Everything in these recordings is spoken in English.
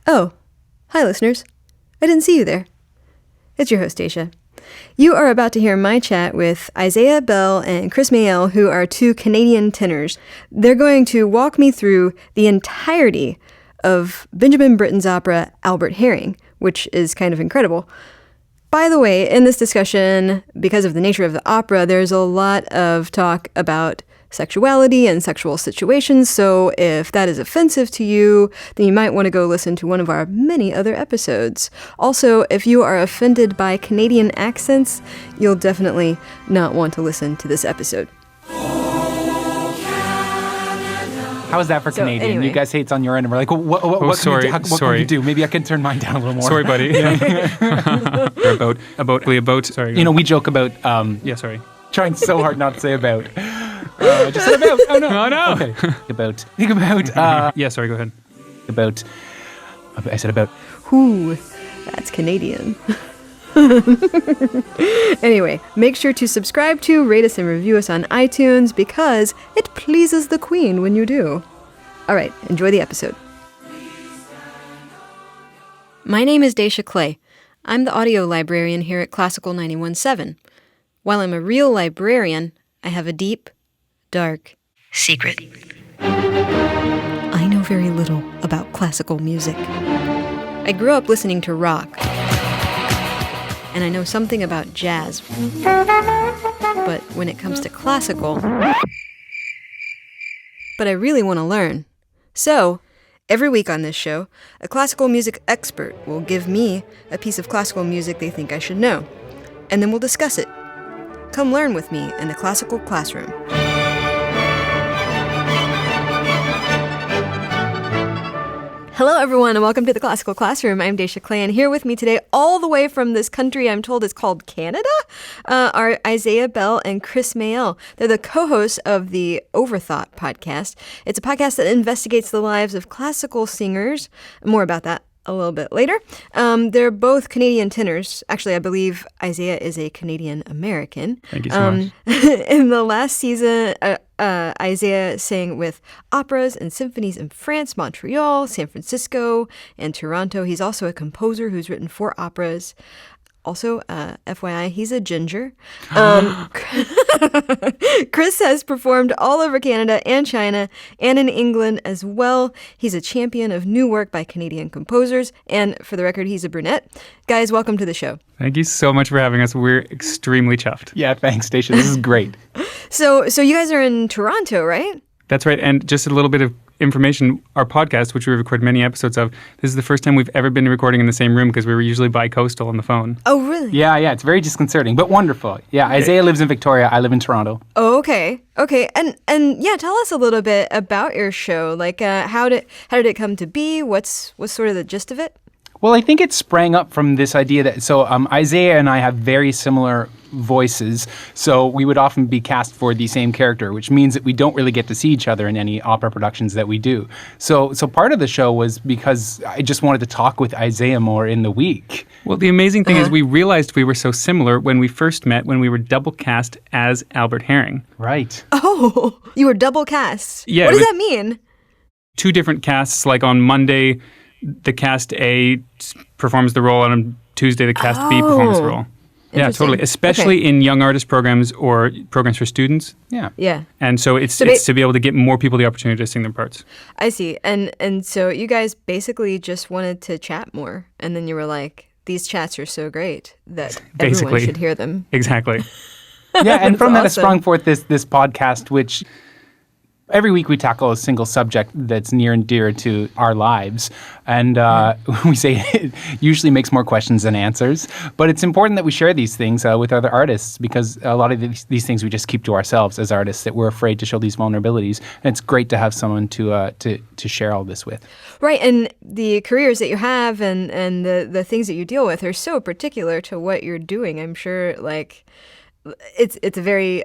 Oh, hi listeners. I didn't see you there. It's your host, Dacia. You are about to hear my chat with Isaiah Bell and Chris Mayell, who are two Canadian tenors. They're going to walk me through the entirety of Benjamin Britten's opera, Albert Haring, which is kind of incredible. By the way, in this discussion, because of the nature of the opera, there's a lot of talk about sexuality and sexual situations, so if that is offensive to you, then you might want to go listen to one of our many other episodes. Also, if you are offended by Canadian accents, you'll definitely not want to listen to this episode. How is that for Canadian? Anyway. You guys hate on your end, and we're like, what can you do? Maybe I can turn mine down a little more. Sorry, buddy. about. Sorry. You know, we joke about. Sorry. Trying so hard not to say about. Just said about. Oh no. Oh no. Okay. Think about. Sorry. Go ahead. About. I said about. Ooh, that's Canadian. Anyway, make sure to subscribe to, rate us, and review us on iTunes because it pleases the Queen when you do. All right, enjoy the episode. My name is Dacia Clay. I'm the audio librarian here at Classical 91.7. While I'm a real librarian, I have a deep, dark secret. I know very little about classical music. I grew up listening to rock, and I know something about jazz. But when it comes to classical, I really want to learn. So, every week on this show, a classical music expert will give me a piece of classical music they think I should know, and then we'll discuss it. Come learn with me in the classical classroom. Hello, everyone, and welcome to the Classical Classroom. I'm Dacia Clay, and here with me today, all the way from this country I'm told is called Canada, are Isaiah Bell and Chris Mayell. They're the co-hosts of the Overthought podcast. It's a podcast that investigates the lives of classical singers. More about that a little bit later. They're both Canadian tenors. Actually, I believe Isaiah is a Canadian American. Thank you so much. In the last season, Isaiah sang with operas and symphonies in France, Montreal, San Francisco, and Toronto. He's also a composer who's written 4 operas. Also, FYI, he's a ginger. Chris has performed all over Canada and China and in England as well. He's a champion of new work by Canadian composers. And for the record, he's a brunette. Guys, welcome to the show. Thank you so much for having us. We're extremely chuffed. Yeah, thanks, Dacia. This is great. So you guys are in Toronto, right? That's right. And just a little bit of information, our podcast, which we record many episodes of, this is the first time we've ever been recording in the same room because we were usually bi-coastal on the phone. Oh, really? Yeah, it's very disconcerting, but wonderful. Yeah, Isaiah lives in Victoria. I live in Toronto. Oh, okay. And yeah, tell us a little bit about your show. Like, how did it come to be? What's sort of the gist of it? Well, I think it sprang up from this idea that, Isaiah and I have very similar voices, so we would often be cast for the same character, which means that we don't really get to see each other in any opera productions that we do. So part of the show was because I just wanted to talk with Isaiah more in the week. Well, the amazing thing is we realized we were so similar when we first met, when we were double cast as Albert Haring. Right. Oh, you were double cast. Yeah. What does that mean? 2 different casts, like on Monday, the cast A performs the role, and on Tuesday, the cast B performs the role. Yeah, totally. Especially in young artist programs or programs for students. Yeah. And so it's to be able to get more people the opportunity to sing their parts. I see. And so you guys basically just wanted to chat more, and then you were like, these chats are so great that everyone should hear them. Exactly. Yeah, and from that has awesome. sprung forth this podcast, which every week we tackle a single subject that's near and dear to our lives. And we say it usually makes more questions than answers. But it's important that we share these things with other artists because a lot of these things we just keep to ourselves as artists, that we're afraid to show these vulnerabilities. And it's great to have someone to share all this with. Right. And the careers that you have and the things that you deal with are so particular to what you're doing. I'm sure like it's a very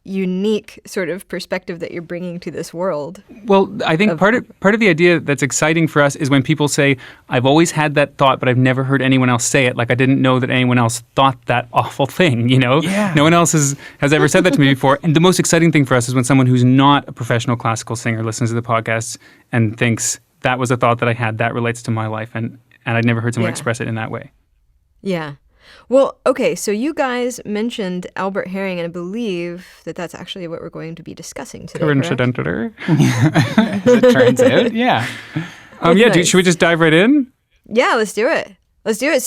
unique sort of perspective that you're bringing to this world. Well, I think part of the idea that's exciting for us is when people say, I've always had that thought, but I've never heard anyone else say it. Like, I didn't know that anyone else thought that awful thing, you know? Yeah. No one else has ever said that to me before. And the most exciting thing for us is when someone who's not a professional classical singer listens to the podcast and thinks, that was a thought that I had that relates to my life, and I'd never heard someone Yeah. express it in that way. Yeah. Well, okay, so you guys mentioned Albert Haring, and I believe that that's actually what we're going to be discussing today, correct? Coincidentally. As it turns out, yeah. Nice. Should we just dive right in? Yeah, let's do it. Let's do it.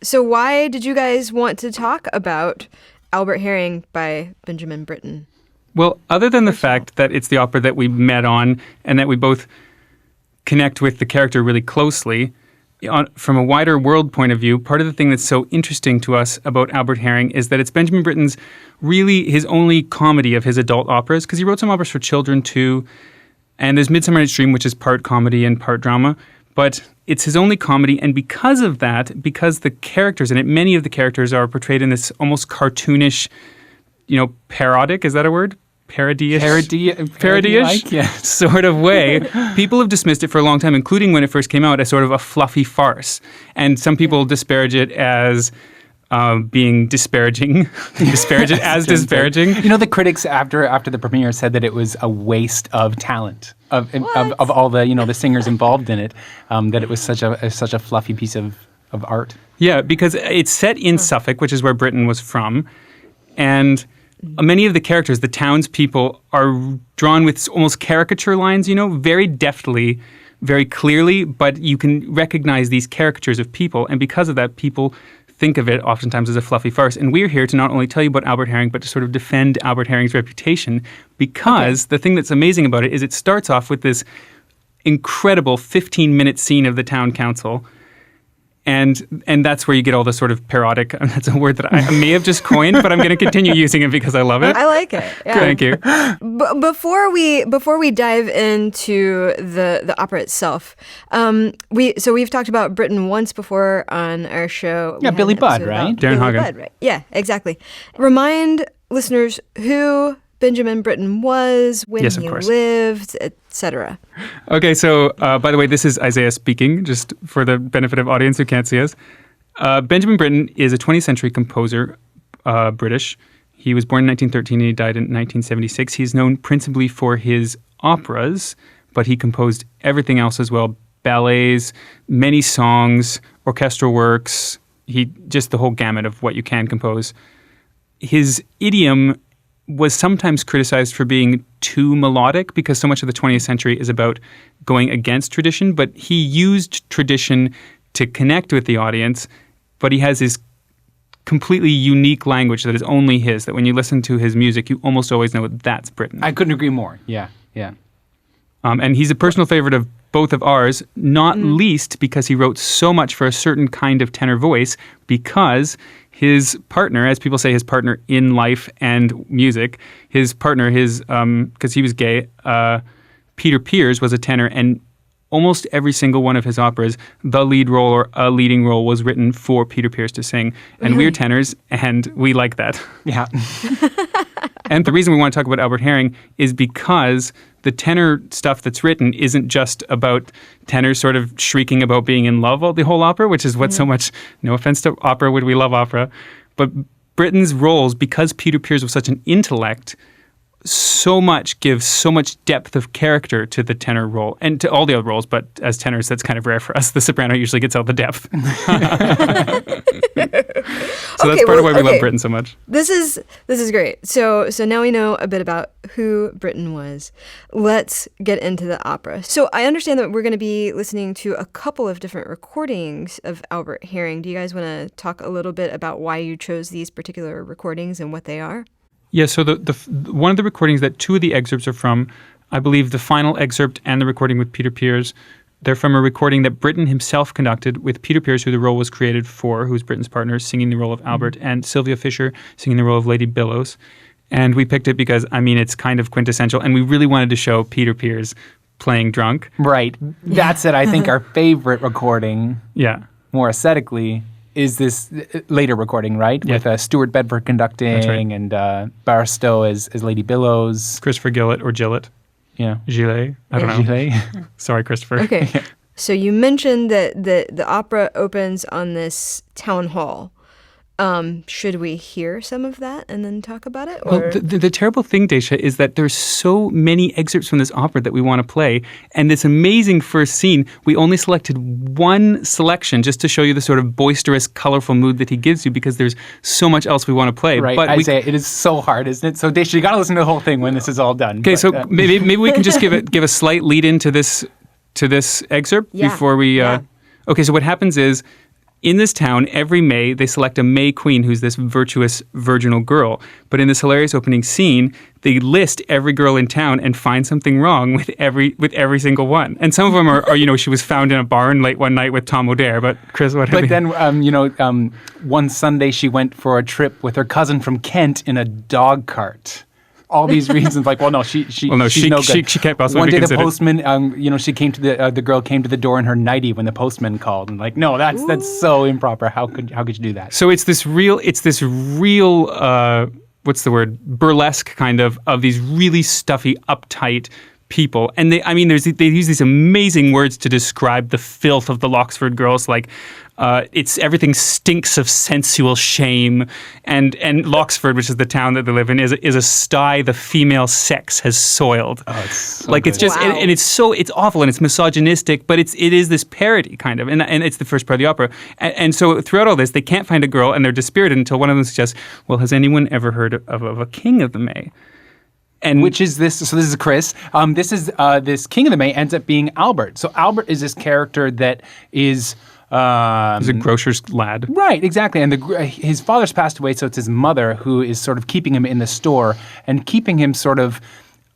So why did you guys want to talk about Albert Haring by Benjamin Britten? Well, other than the fact that it's the opera that we met on and that we both connect with the character really closely, from a wider world point of view, part of the thing that's so interesting to us about Albert Haring is that it's Benjamin Britten's really his only comedy of his adult operas, because he wrote some operas for children too, and there's Midsummer Night's Dream, which is part comedy and part drama, but it's his only comedy, and because of that, because the characters in it, many of the characters are portrayed in this almost cartoonish, parodic, is that a word? Parody-ish? Parody-ish yeah. sort of way. People have dismissed it for a long time, including when it first came out, as sort of a fluffy farce. And some people disparage it as being disparaging. Disparage it as disparaging. The critics after the premiere said that it was a waste of talent of all the the singers involved in it. That it was such a fluffy piece of art. Yeah, because it's set in Suffolk, which is where Britten was from, and many of the characters, the townspeople, are drawn with almost caricature lines, very deftly, very clearly, but you can recognize these caricatures of people, and because of that, people think of it oftentimes as a fluffy farce. And we're here to not only tell you about Albert Haring, but to sort of defend Albert Haring's reputation, because the thing that's amazing about it is it starts off with this incredible 15-minute scene of the town council. And that's where you get all the sort of parodic, that's a word that I may have just coined, but I'm going to continue using it because I love it. I like it. Yeah. Thank you. Before we dive into the opera itself, we've talked about Britten once before on our show. Yeah, Billy Budd, right? Darren Billy Hagen. Budd, right? Yeah, exactly. Remind listeners who Benjamin Britten was, when Yes, of he course. lived, etc. Okay, so by the way, this is Isaiah speaking, just for the benefit of audience who can't see us. Benjamin Britten is a 20th century composer, British. He was born in 1913 and he died in 1976. He's known principally for his operas, but he composed everything else as well. Ballets, many songs, orchestral works, just the whole gamut of what you can compose. His idiom was sometimes criticized for being too melodic because so much of the 20th century is about going against tradition, but he used tradition to connect with the audience, but he has his completely unique language that is only his, that when you listen to his music, you almost always know that's Britten. I couldn't agree more. Yeah. And he's a personal favorite of both of ours, not least because he wrote so much for a certain kind of tenor voice, because his partner, as people say, his partner in life and music, because he was gay, Peter Pears was a tenor, and almost every single one of his operas, the lead role or a leading role was written for Peter Pears to sing. And we're tenors, and we like that. Yeah. And the reason we want to talk about Albert Haring is because the tenor stuff that's written isn't just about tenors sort of shrieking about being in love all the whole opera, which is what so much, no offense to opera, would we love opera, but Britten's roles, because Peter Pears was such an intellect, gives so much depth of character to the tenor role and to all the other roles, but as tenors, that's kind of rare for us. The soprano usually gets all the depth. So that's part of why we love Britten so much. This is great. So now we know a bit about who Britten was. Let's get into the opera. So I understand that we're going to be listening to a couple of different recordings of Albert Haring. Do you guys want to talk a little bit about why you chose these particular recordings and what they are? Yeah, so the one of the recordings that two of the excerpts are from, I believe the final excerpt and the recording with Peter Pears, they're from a recording that Britten himself conducted with Peter Pears, who the role was created for, who's Britten's partner, singing the role of Albert, and Sylvia Fisher singing the role of Lady Billows. And we picked it because, it's kind of quintessential, and we really wanted to show Peter Pears playing drunk. Right. That's it. I think our favorite recording, more aesthetically, is this later recording, right? Yeah. With Stuart Bedford conducting and Barstow as Lady Billows. Christopher Gillett or Gillett. Yeah. Gillet. I don't know. Gillet. Sorry, Christopher. Okay. So you mentioned that the opera opens on this town hall. Should we hear some of that and then talk about it? Well, the terrible thing, Dacia, is that there's so many excerpts from this opera that we want to play, and this amazing first scene, we only selected one selection just to show you the sort of boisterous, colorful mood that he gives you, because there's so much else we want to play. Right, but Isaiah, it is so hard, isn't it? So, Dacia, you got to listen to the whole thing when this is all done. Okay, so maybe we can just give a slight lead into this excerpt before we. Okay, so what happens is, in this town, every May, they select a May queen who's this virtuous, virginal girl. But in this hilarious opening scene, they list every girl in town and find something wrong with every single one. And some of them are she was found in a barn late one night with Tom O'Dare. But Chris, what? But then, one Sunday she went for a trip with her cousin from Kent in a dog cart. All these reasons, she's no good. She can't possibly One day be the postman, she came to the girl came to the door in her nightie when the postman called, and no, that's so improper. How could you do that? So it's this real what's the word, burlesque kind of these really stuffy, uptight people, and they use these amazing words to describe the filth of the Loxford girls, it's everything stinks of sensual shame, and Loxford, which is the town that they live in, is a sty the female sex has soiled. Oh, it's so it's just and it's awful and it's misogynistic, but it is this parody kind of, and it's the first part of the opera, and so throughout all this they can't find a girl and they're dispirited until one of them suggests, well, has anyone ever heard of a king of the May? And which is this? So this is Chris. This King of the May ends up being Albert. So Albert is this character that is. He's a grocer's lad. Right, exactly. And his father's passed away, so it's his mother who is sort of keeping him in the store and keeping him sort of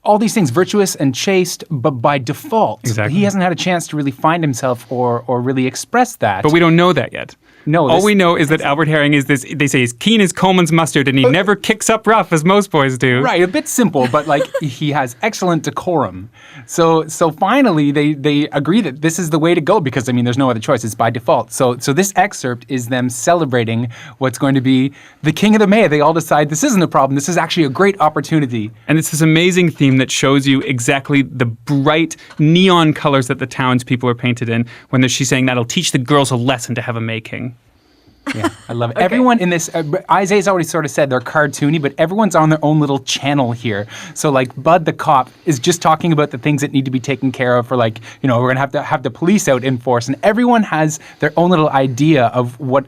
all these things, virtuous and chaste, but by default. Exactly. He hasn't had a chance to really find himself or really express that. But we don't know that yet. No. All we know is that Albert Haring is this, they say, he's keen as Coleman's mustard, and he never kicks up rough as most boys do. Right, a bit simple, but he has excellent decorum. So finally they agree that this is the way to go, because there's no other choice. It's by default. So this excerpt is them celebrating what's going to be the King of the May. They all decide this isn't a problem. This is actually a great opportunity. And it's this amazing theme that shows you exactly the bright neon colors that the townspeople are painted in when she's saying that'll teach the girls a lesson to have a May King. Yeah, I love it. Okay. Everyone in this, Isaiah's already sort of said they're cartoony, but everyone's on their own little channel here. So Bud the cop is just talking about the things that need to be taken care of for we're going to have the police out in force. And everyone has their own little idea of what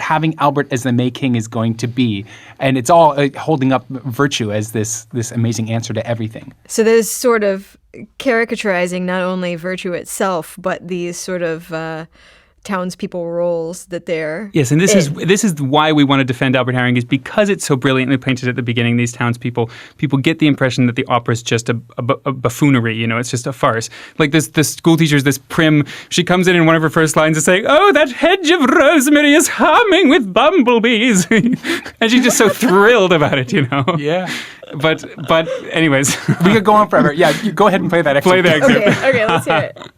having Albert as the May King is going to be. And it's all holding up virtue as this amazing answer to everything. So there's sort of caricaturizing not only virtue itself, but these sort of townspeople roles that they're yes, and this is why we want to defend Albert Haring, is because it's so brilliantly painted at the beginning. These townspeople get the impression that the opera is just a buffoonery. It's just a farce. The school teacher's this prim. She comes in one of her first lines is saying, "Oh, that hedge of rosemary is humming with bumblebees," and she's just so thrilled about it. Yeah. But anyways, we could go on forever. Yeah, you go ahead and play that excerpt. Play the excerpt. Okay, let's hear it.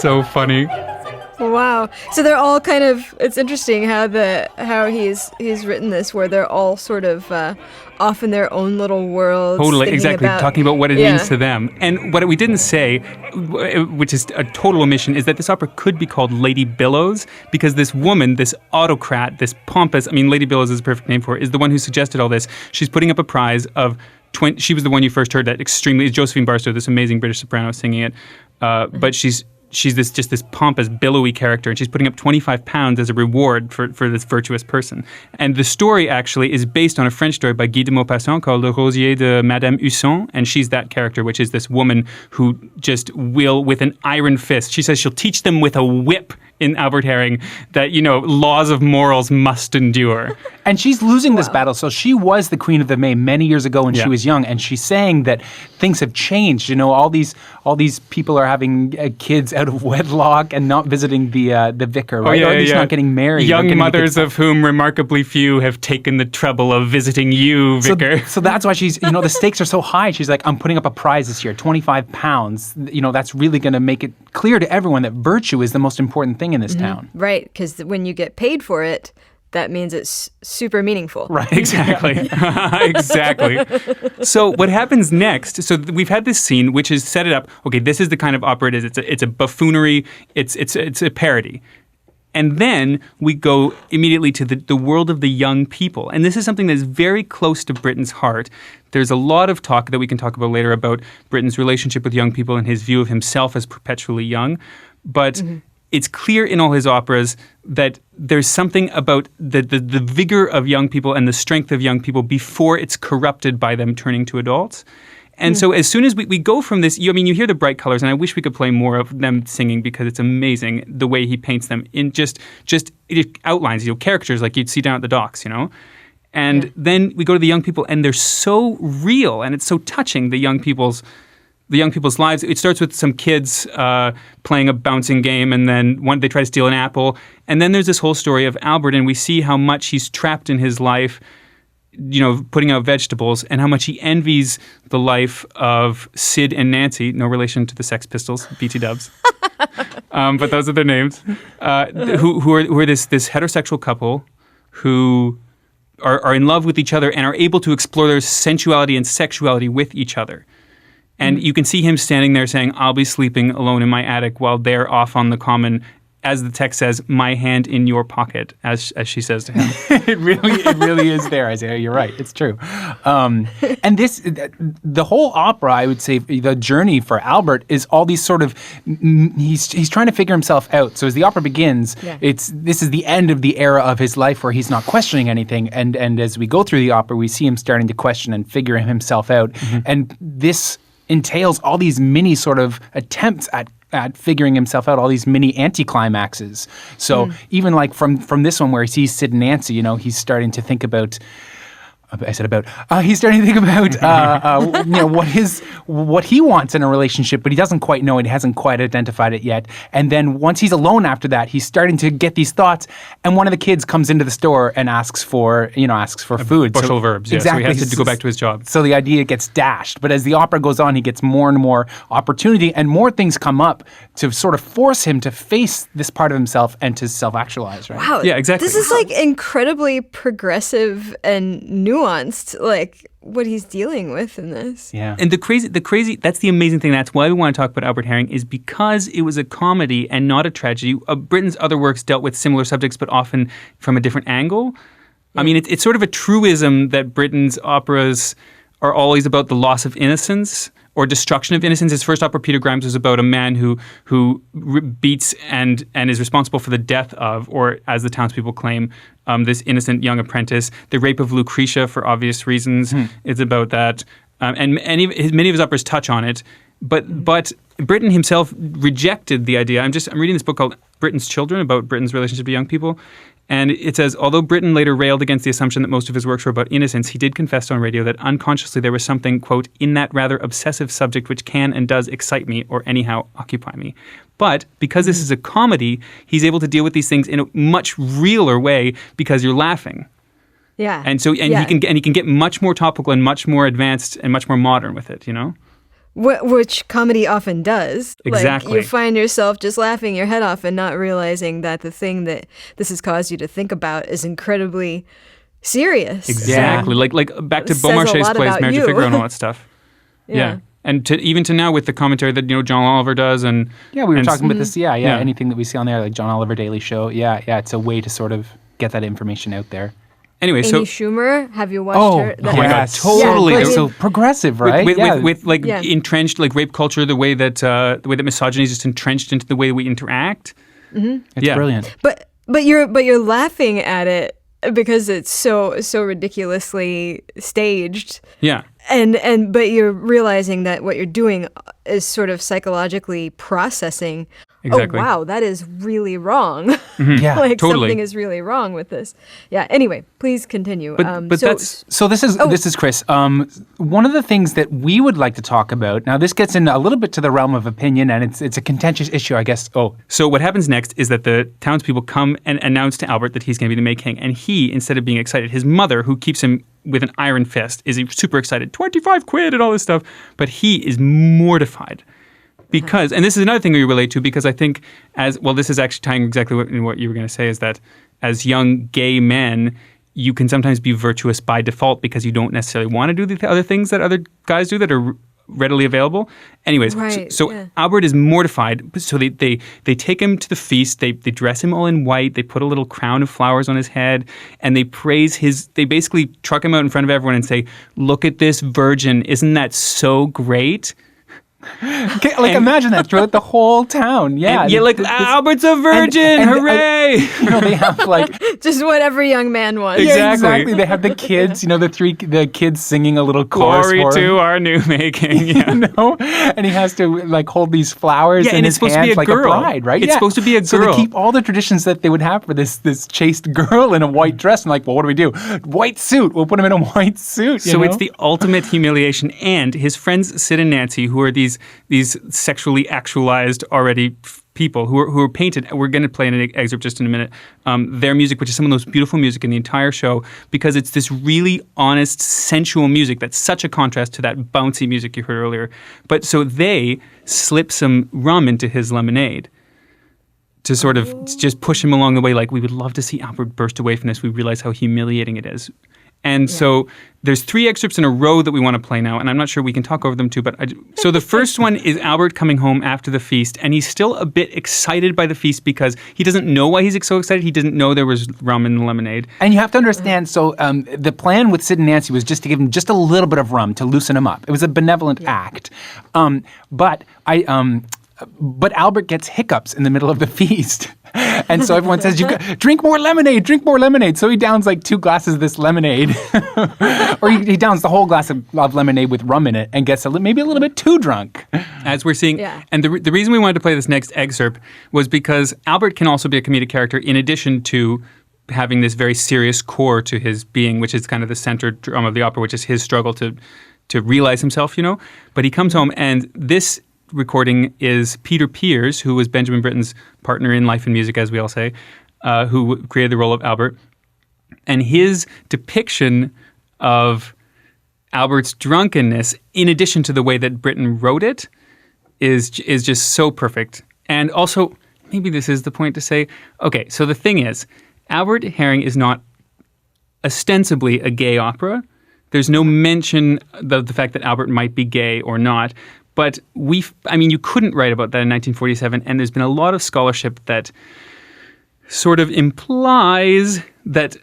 So funny. Wow. So they're all kind of, it's interesting how he's written this, where they're all sort of off in their own little worlds. Totally, exactly. Talking about what it means to them. And what we didn't say, which is a total omission, is that this opera could be called Lady Billows, because this woman, this autocrat, this pompous, Lady Billows is a perfect name for it, is the one who suggested all this. She's putting up a prize of she was the one you first heard that extremely, Josephine Barstow, this amazing British soprano singing it. But she's this pompous, billowy character, and she's putting up 25 pounds as a reward for this virtuous person. And the story actually is based on a French story by Guy de Maupassant called Le Rosier de Madame Husson, and she's that character, which is this woman who just will, with an iron fist, she says she'll teach them with a whip in Albert Haring that, laws of morals must endure. And she's losing this battle. So she was the Queen of the May many years ago when she was young, and she's saying that things have changed. All these people are having kids out of wedlock and not visiting the vicar, right? Or at least not getting married. Young mothers of whom remarkably few have taken the trouble of visiting you, vicar. So that's why she's, the stakes are so high. She's like, I'm putting up a prize this year, 25 pounds. That's really going to make it clear to everyone that virtue is the most important thing in this town. Right, because when you get paid for it, that means it's super meaningful. Right, exactly. Exactly. So what happens next, so we've had this scene which is set it up, okay, this is the kind of opera it is. It's a buffoonery, it's a parody. And then we go immediately to the world of the young people. And this is something that's very close to Britten's heart. There's a lot of talk that we can talk about later about Britten's relationship with young people and his view of himself as perpetually young. But it's clear in all his operas that there's something about the vigor of young people and the strength of young people before it's corrupted by them turning to adults. And so as soon as we go from this, you hear the bright colors, and I wish we could play more of them singing because it's amazing the way he paints them in just it outlines, caricatures like you'd see down at the docks, And then we go to the young people, and they're so real, and it's so touching, the young people's lives. It starts with some kids playing a bouncing game, and then they try to steal an apple. And then there's this whole story of Albert, and we see how much he's trapped in his life, putting out vegetables, and how much he envies the life of Sid and Nancy, no relation to the Sex Pistols, BT Dubs. But those are their names, who are this heterosexual couple who are in love with each other and are able to explore their sensuality and sexuality with each other. And you can see him standing there saying, I'll be sleeping alone in my attic while they're off on the common, as the text says, my hand in your pocket, as she says to him. It really is there, Isaiah. You're right. It's true. And the whole opera, I would say, the journey for Albert is all these sort of, he's trying to figure himself out. So as the opera begins, this is the end of the era of his life where he's not questioning anything. And as we go through the opera, we see him starting to question and figure himself out. And this entails all these mini sort of attempts at figuring himself out, all these mini anticlimaxes. So even like from this one where he sees Sid and Nancy, he's starting to think about. He's starting to think about what he wants in a relationship, but he doesn't quite know it. He hasn't quite identified it yet. And then once he's alone after that, he's starting to get these thoughts. And one of the kids comes into the store and asks for food. Bushel of herbs. Exactly. So he has to go back to his job. So the idea gets dashed. But as the opera goes on, he gets more and more opportunity, and more things come up to sort of force him to face this part of himself and to self-actualize. Right? Wow. Yeah, exactly. This is like incredibly progressive and nuanced, like what he's dealing with in this. Yeah. And the crazy, that's the amazing thing. That's why we want to talk about Albert Haring, is because it was a comedy and not a tragedy. Britten's other works dealt with similar subjects, but often from a different angle. I mean, it's sort of a truism that Britten's operas are always about the loss of innocence or destruction of innocence. His first opera, Peter Grimes, was about a man who beats and is responsible for the death of, or as the townspeople claim, this innocent young apprentice. The Rape of Lucretia, for obvious reasons, is about that. And many of his operas touch on it. But Britten himself rejected the idea. I'm reading this book called Britten's Children, about Britten's relationship to young people. And it says, although Britten later railed against the assumption that most of his works were about innocence, he did confess on radio that unconsciously there was something, quote, in that rather obsessive subject which can and does excite me or anyhow occupy me. But because this is a comedy, he's able to deal with these things in a much realer way because you're laughing. Yeah. And so he can get much more topical and much more advanced and much more modern with it, Which comedy often does. Exactly. Like, you find yourself just laughing your head off and not realizing that the thing that this has caused you to think about is incredibly serious. Exactly. Yeah. Like back to Beaumarchais' plays, Marriage of Figaro and all that stuff. Yeah. And even to now with the commentary that John Oliver does, and we were talking about this. Yeah. Anything that we see on there, like John Oliver Daily Show. Yeah. It's a way to sort of get that information out there. Anyway, Amy so Schumer, have you watched her? oh my God, yes. totally. Yeah, So progressive, right? With Yeah. entrenched like rape culture, the way that misogyny is just entrenched into the way we interact. It's brilliant. But you're laughing at it because it's so ridiculously staged. Yeah. But you're realizing that what you're doing is sort of psychologically processing. Exactly. Oh wow, that is really wrong. Yeah, Like totally. something is really wrong with this. Yeah. Anyway, please continue. But that's So this is Chris. One of the things that we would like to talk about. Now, this gets into a little bit to the realm of opinion, and it's a contentious issue, I guess. So what happens next is that the townspeople come and announce to Albert that he's going to be the May King, and he, instead of being excited, his mother, who keeps him with an iron fist, is super excited. 25 quid and all this stuff, but he is mortified. Because, and this is another thing we relate to, because I think this is actually tying exactly what you were going to say, is that as young gay men, you can sometimes be virtuous by default because you don't necessarily want to do the other things that other guys do that are readily available. Anyways, Right, so yeah. Albert is mortified. So they take him to the feast. They dress him all in white. They put a little crown of flowers on his head, and they praise they basically truck him out in front of everyone and say, "Look at this virgin. Isn't that so great?" Imagine that throughout the whole town. Yeah. Albert's a virgin. Hooray! They have just what every young man wants. Exactly. exactly. They have the kids, the kids singing a little chorus Glory for him. to our new May King. Yeah. And he has to hold these flowers in and his it's supposed to hands be a like girl. a bride, right? It's supposed to be a So girl. they keep all the traditions that they would have for this chaste girl in a white dress, and well, what do we do? White suit. We'll put him in a white suit. So it's the ultimate humiliation. And his friends Sid and Nancy, who are these sexually actualized already people who are painted. We're going to play an excerpt just in a minute. Their music, which is some of the most beautiful music in the entire show, because it's this really honest, sensual music that's such a contrast to that bouncy music you heard earlier. But so they slip some rum into his lemonade to sort of just push him along the way. We would love to see Albert burst away from this. We realize how humiliating it is. And so there's 3 excerpts in a row that we want to play now, and I'm not sure we can talk over them too. So the first one is Albert coming home after the feast, and he's still a bit excited by the feast because he doesn't know why he's so excited. He didn't know there was rum in the lemonade. And you have to understand, so the plan with Sid and Nancy was just to give him just a little bit of rum to loosen him up. It was a benevolent act. But Albert gets hiccups in the middle of the feast. And so everyone says, drink more lemonade, drink more lemonade. So he downs 2 glasses of this lemonade. Or he downs the whole glass of lemonade with rum in it and gets maybe a little bit too drunk. As we're seeing. Yeah. And the reason we wanted to play this next excerpt was because Albert can also be a comedic character in addition to having this very serious core to his being, which is kind of the center drum of the opera, which is his struggle to realize himself, But he comes home, and this recording is Peter Pears, who was Benjamin Britten's partner in life and music, as we all say, who created the role of Albert. And his depiction of Albert's drunkenness, in addition to the way that Britten wrote it, is just so perfect. And also, maybe this is the point to say, okay, so the thing is, Albert Haring is not ostensibly a gay opera. There's no mention of the fact that Albert might be gay or not. But you couldn't write about that in 1947, and there's been a lot of scholarship that sort of implies that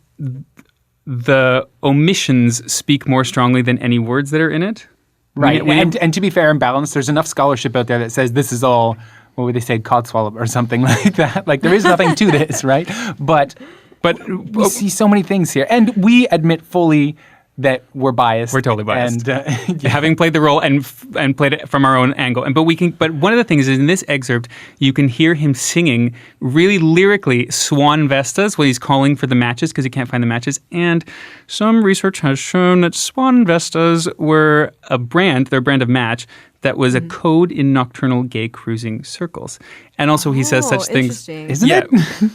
the omissions speak more strongly than any words that are in it. Right. And to be fair and balanced, there's enough scholarship out there that says this is all, what would they say, codswallop or something like that. There is nothing to this, right? But we see so many things here. And we admit fully that we're biased. We're totally biased. And having played the role and played it from our own angle. But one of the things is in this excerpt, you can hear him singing really lyrically Swan Vestas while he's calling for the matches because he can't find the matches. And some research has shown that Swan Vestas were they're a brand of match that was a code in nocturnal gay cruising circles. And also he says such things. Isn't it?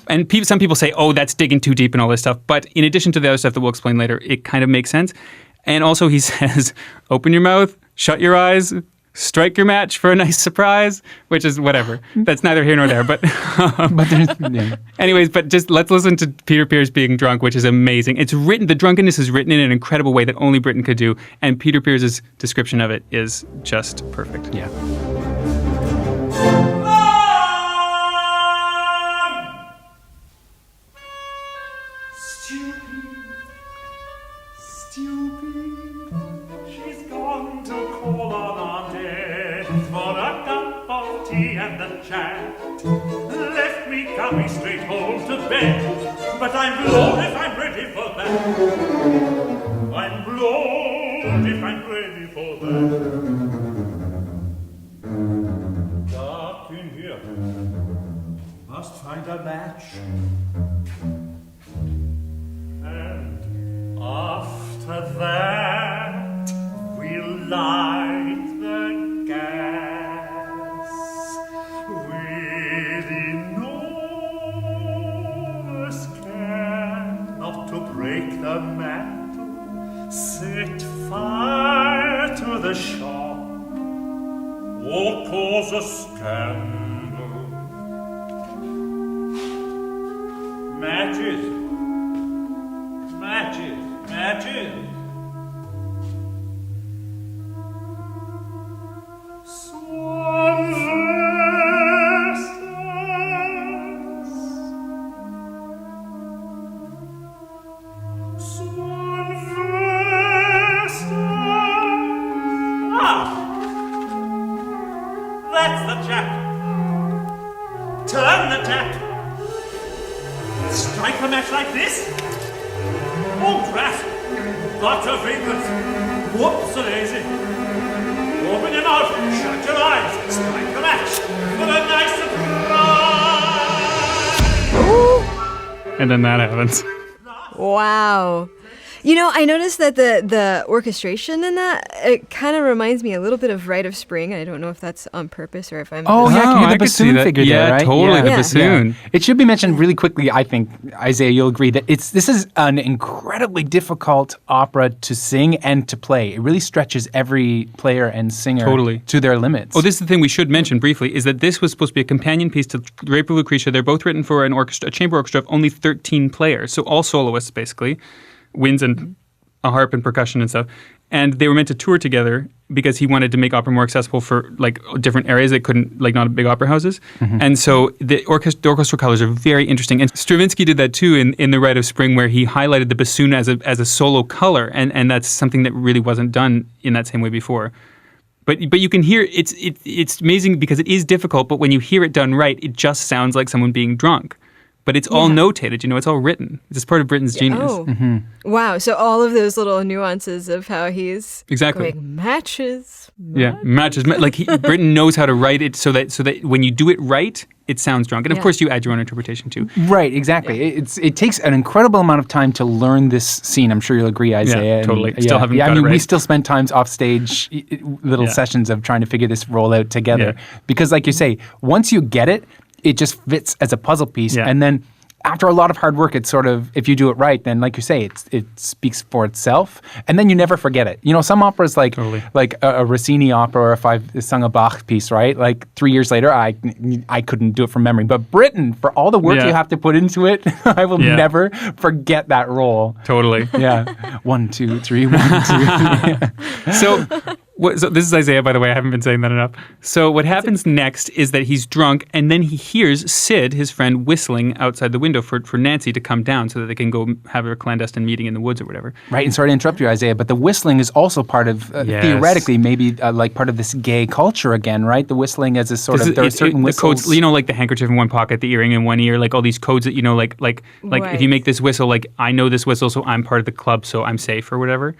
And some people say, oh, that's digging too deep and all this stuff. But in addition to the other stuff that we'll explain later, it kind of makes sense. And also he says, open your mouth, shut your eyes, strike your match for a nice surprise, which is whatever. That's neither here nor there. But anyways, but just let's listen to Peter Pears being drunk, which is amazing. It's written, the drunkenness is written in an incredible way that only Britten could do. And Peter Pears' description of it is just perfect. Yeah. tea and the chat left me coming straight home to bed. But I'm blowed if I'm ready for that. I'm blowed if I'm ready for that. Dark in here. Must find a match. And after that, we'll light the gas with enormous care not to break the mantle, set fire to the shop, or cause a scandal. Matches. Matches. Swan that's the jack. Turn the jack. Strike a match like this? Oh, drat! Got your fingers. Whoops, a daisy. Open your mouth, shut your eyes, strike a match for a nice surprise. And then that happens. Wow. You know, I noticed that the orchestration in that, it kind of reminds me a little bit of Rite of Spring. I don't know if that's on purpose or if I'm... Oh, yeah, can you I the could see bassoon that. figure Yeah, there, right? totally, the Yeah. bassoon. Yeah. It should be mentioned really quickly, I think, Isaiah, you'll agree, that this is an incredibly difficult opera to sing and to play. It really stretches every player and singer Totally. to their limits. Oh, this is the thing we should mention briefly, is that this was supposed to be a companion piece to The Rape of Lucretia. They're both written for an orchestra, a chamber orchestra of only 13 players, so all soloists, basically, winds and a harp and percussion and stuff. And they were meant to tour together because he wanted to make opera more accessible for like different areas that couldn't, like not big opera houses. And so the orchestral colors are very interesting. And Stravinsky did that too in The Rite of Spring, where he highlighted the bassoon as a solo color, and that's something that really wasn't done in that same way before. But you can hear it's amazing because it is difficult, but when you hear it done right, it just sounds like someone being drunk. But it's all notated, it's all written. It's part of Britten's genius. Oh, wow. So all of those little nuances of how he's going matches. Yeah, matches. Like Britten knows how to write it so that when you do it right, it sounds drunk. And of course, you add your own interpretation too. Right, exactly. Yeah. It takes an incredible amount of time to learn this scene. I'm sure you'll agree, Isaiah. Yeah, totally. And, Still haven't got it right. we still spend times off stage, little sessions of trying to figure this role out together. Yeah. Because like you say, once you get it, it just fits as a puzzle piece. Yeah. And then after a lot of hard work, it's sort of, if you do it right, then like you say, it speaks for itself. And then you never forget it. Some operas like a Rossini opera, or if I've sung a Bach piece, right? Like 3 years later, I couldn't do it from memory. But Britten, for all the work you have to put into it, I will never forget that role. Totally. Yeah. 1, 2, 3, 1, 2. So this is Isaiah, by the way. I haven't been saying that enough. So what happens next is that he's drunk, and then he hears Sid, his friend, whistling outside the window for Nancy to come down so that they can go have a clandestine meeting in the woods or whatever. Right, and sorry to interrupt you, Isaiah, but the whistling is also part of, theoretically, maybe like part of this gay culture again, right? The whistling as a sort of, there are certain whistles. The codes, like the handkerchief in one pocket, the earring in one ear, like all these codes that, like if you make this whistle, like I know this whistle, so I'm part of the club, so I'm safe or whatever.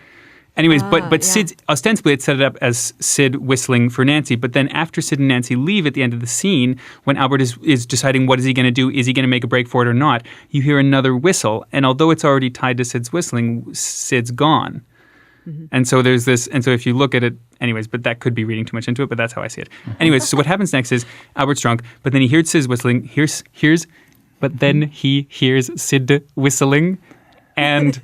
Anyways, but Sid, ostensibly it set it up as Sid whistling for Nancy, but then after Sid and Nancy leave at the end of the scene, when Albert is deciding what is he going to do, is he going to make a break for it or not, you hear another whistle, and although it's already tied to Sid's whistling, Sid's gone. And so there's this, and so if you look at it, anyways, but that could be reading too much into it, but that's how I see it. Anyways, so what happens next is Albert's drunk, but then he hears Sid's whistling, but then he hears Sid whistling, and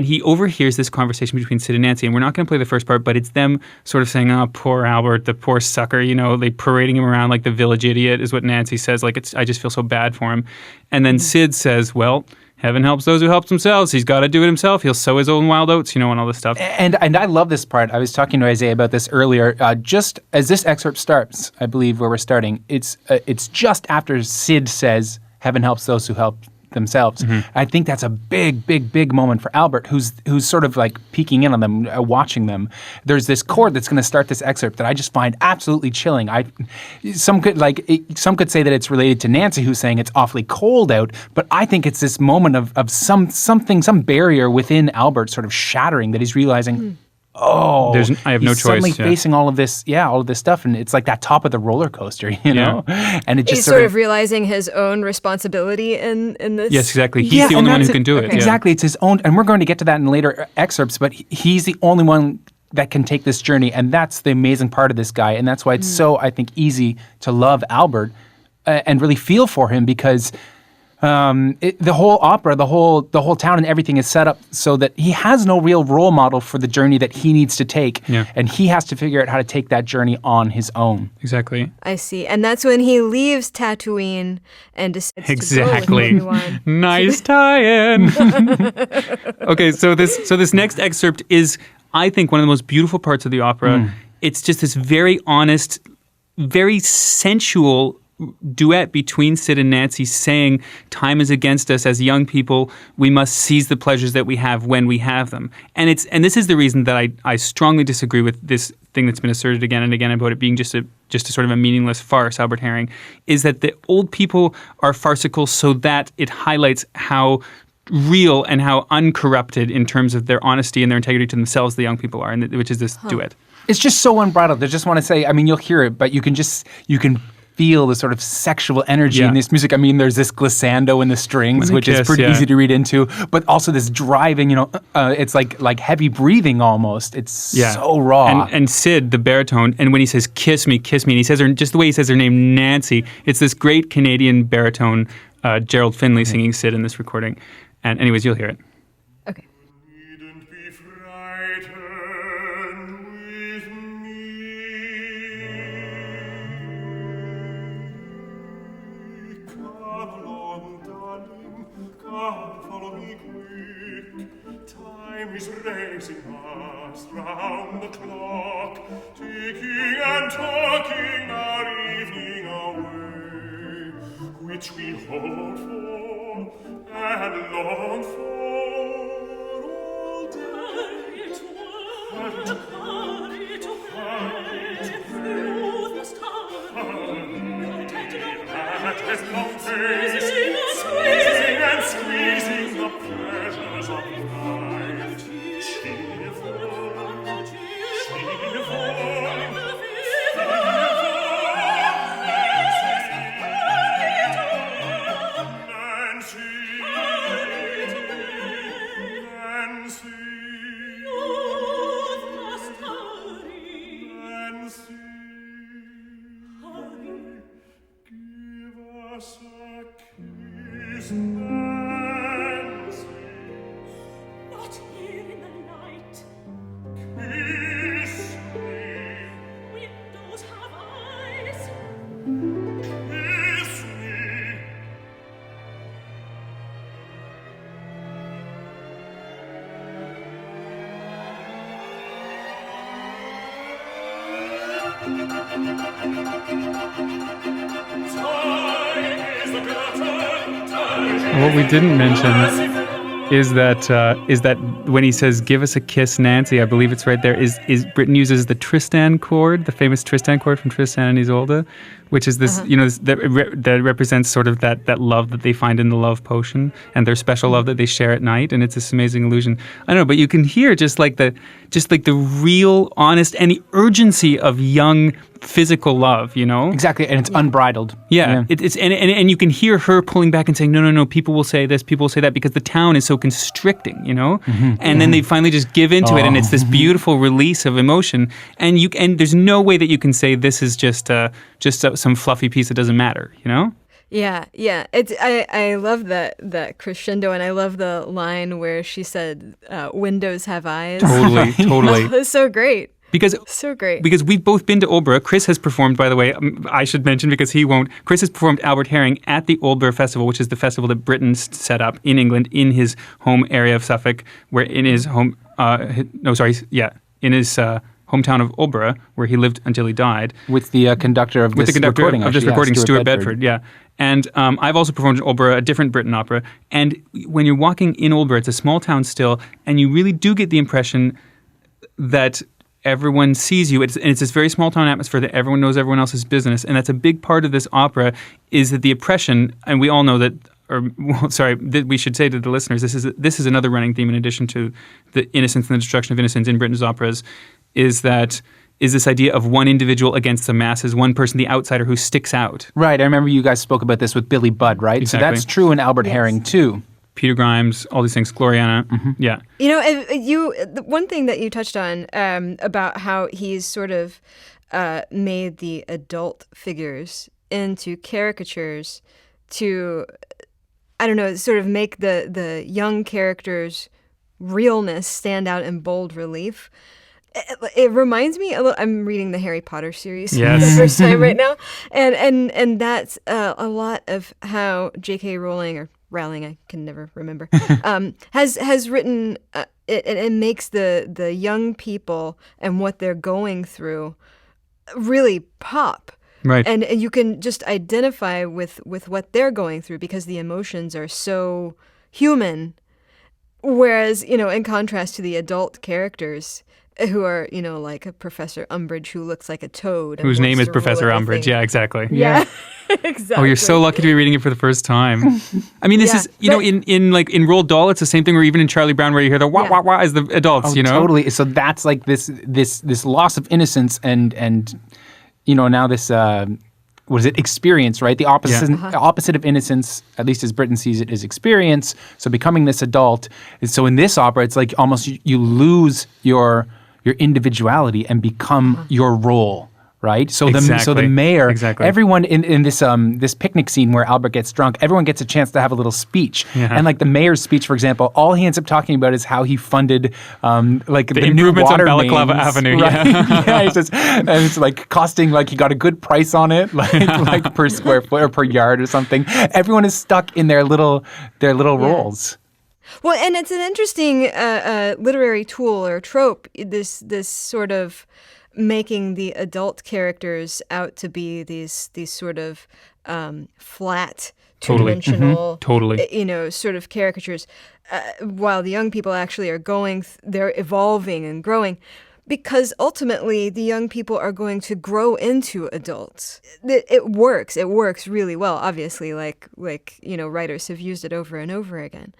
he overhears this conversation between Sid and Nancy, and we're not going to play the first part, but it's them sort of saying, "Oh, poor Albert, the poor sucker," they parading him around like the village idiot, is what Nancy says. Like, I just feel so bad for him. And then Sid says, "Well, heaven helps those who help themselves. He's got to do it himself. He'll sow his own wild oats," and all this stuff. And I love this part. I was talking to Isaiah about this earlier. Just as this excerpt starts, I believe where we're starting, it's just after Sid says, "Heaven helps those who help themselves. I think that's a big moment for Albert, who's sort of like peeking in on them, watching them. There's this chord that's going to start this excerpt that I just find absolutely chilling. Some could say that it's related to Nancy, who's saying it's awfully cold out, but I think it's this moment of some barrier within Albert sort of shattering, that he's realizing, I have no choice. Suddenly facing all of this stuff, and it's like that top of the roller coaster, you know. And it just he's sort of realizing his own responsibility in this. Yes, exactly. He's the only one who can do it. Exactly, it's his own, and we're going to get to that in later excerpts. But he's the only one that can take this journey, and that's the amazing part of this guy, and that's why it's so, I think, easy to love Albert and really feel for him, because the whole opera, the whole town and everything is set up so that he has no real role model for the journey that he needs to take, and he has to figure out how to take that journey on his own. Exactly. I see, and that's when he leaves Tatooine and decides to go with everyone. Nice tie-in. Okay, so this next excerpt is, I think, one of the most beautiful parts of the opera. It's just this very honest, very sensual duet between Sid and Nancy, saying time is against us as young people. We must seize the pleasures that we have when we have them. And this is the reason that I strongly disagree with this thing that's been asserted again and again about it being just a sort of a meaningless farce, Albert Haring, is that the old people are farcical so that it highlights how real and how uncorrupted in terms of their honesty and their integrity to themselves the young people are, which is this duet. It's just so unbridled. I just want to say, I mean, you'll hear it, but you can feel the sort of sexual energy in this music. I mean, there's this glissando in the strings, which is pretty easy to read into, but also this driving, it's like heavy breathing almost. It's so raw. And Sid, the baritone, and when he says, kiss me, and he says just the way he says her name, Nancy, it's this great Canadian baritone, Gerald Finlay singing Sid in this recording. And anyways, you'll hear it. Okay. Needn't be frightened with me. Come along, darling, come follow me quick. Time is racing us round the clock, ticking and talking our evening away, which we hope for and long for all day. Squeezing and squeezing the pleasures of life. Cheerful, Not here in the night. Kiss me. Windows have eyes. Kiss me. What we didn't mention is that when he says "give us a kiss, Nancy," I believe it's right there. Is Britten uses the Tristan chord, the famous Tristan chord from Tristan and Isolda, which is this that represents sort of that love that they find in the love potion and their special love that they share at night, and it's this amazing illusion. I don't know, but you can hear just like the real, honest, and the urgency of young physical love, Exactly, and it's unbridled. It's and you can hear her pulling back and saying, no, people will say this, people will say that, because the town is so constricting, and then they finally just give into it, and it's this beautiful release of emotion, and there's no way that you can say this is just some fluffy piece that doesn't matter, Yeah. It's I love that crescendo, and I love the line where she said, "Windows have eyes." Totally. That's so great. So great. Because we've both been to Oldborough. Chris has performed, by the way, I should mention because he won't. Chris has performed Albert Haring at the Oldborough Festival, which is the festival that Brittens set up in England, in his home area of Suffolk, where in his home, hometown of Ulborough, where he lived until he died. With the conductor of this recording. Stuart Bedford, yeah. And I've also performed in Ulborough, a different Britten opera. And when you're walking in Ulborough, it's a small town still, and you really do get the impression that everyone sees you. It's this very small town atmosphere that everyone knows everyone else's business. And that's a big part of this opera, is that the oppression, and we all know that, we should say to the listeners, this is another running theme in addition to the innocence and the destruction of innocence in Britten's operas, is this idea of one individual against the masses, one person, the outsider, who sticks out. Right. I remember you guys spoke about this with Billy Budd, right? Exactly. So that's true in Albert Haring, too. Peter Grimes, all these things, Gloriana. Yeah. You know, the one thing that you touched on about how he's sort of made the adult figures into caricatures to, I don't know, sort of make the young characters' realness stand out in bold relief. It reminds me a little. I'm reading the Harry Potter series for the first time right now, and that's a lot of how J.K. Rowling or Rowling, I can never remember, has written. It makes the young people and what they're going through really pop. Right. And you can just identify with what they're going through because the emotions are so human. Whereas, in contrast to the adult characters who are, like a Professor Umbridge who looks like a toad. Whose name is Professor Umbridge. Yeah, exactly. Yeah. Exactly. Oh, you're so lucky to be reading it for the first time. I mean, this is, in Roald Dahl, it's the same thing, or even in Charlie Brown, where you hear the wah, wah, wah as the adults, Totally. So that's like this loss of innocence and now this, experience, right? The opposite of innocence, at least as Britten sees it, is experience. So becoming this adult. So in this opera, it's like almost you lose your individuality and become your role. Right, so the mayor, everyone in this picnic scene where Albert gets drunk, everyone gets a chance to have a little speech, and like the mayor's speech, for example, all he ends up talking about is how he funded the new water on Balaclava Avenue, right? Yeah, he says, and it's like costing like he got a good price on it, like per square foot or per yard or something. Everyone is stuck in their little roles. Well, and it's an interesting literary tool or trope. This sort of making the adult characters out to be these sort of flat, two-dimensional, sort of caricatures, while the young people actually are they're evolving and growing, because ultimately the young people are going to grow into adults. It works really well, obviously, like writers have used it over and over again,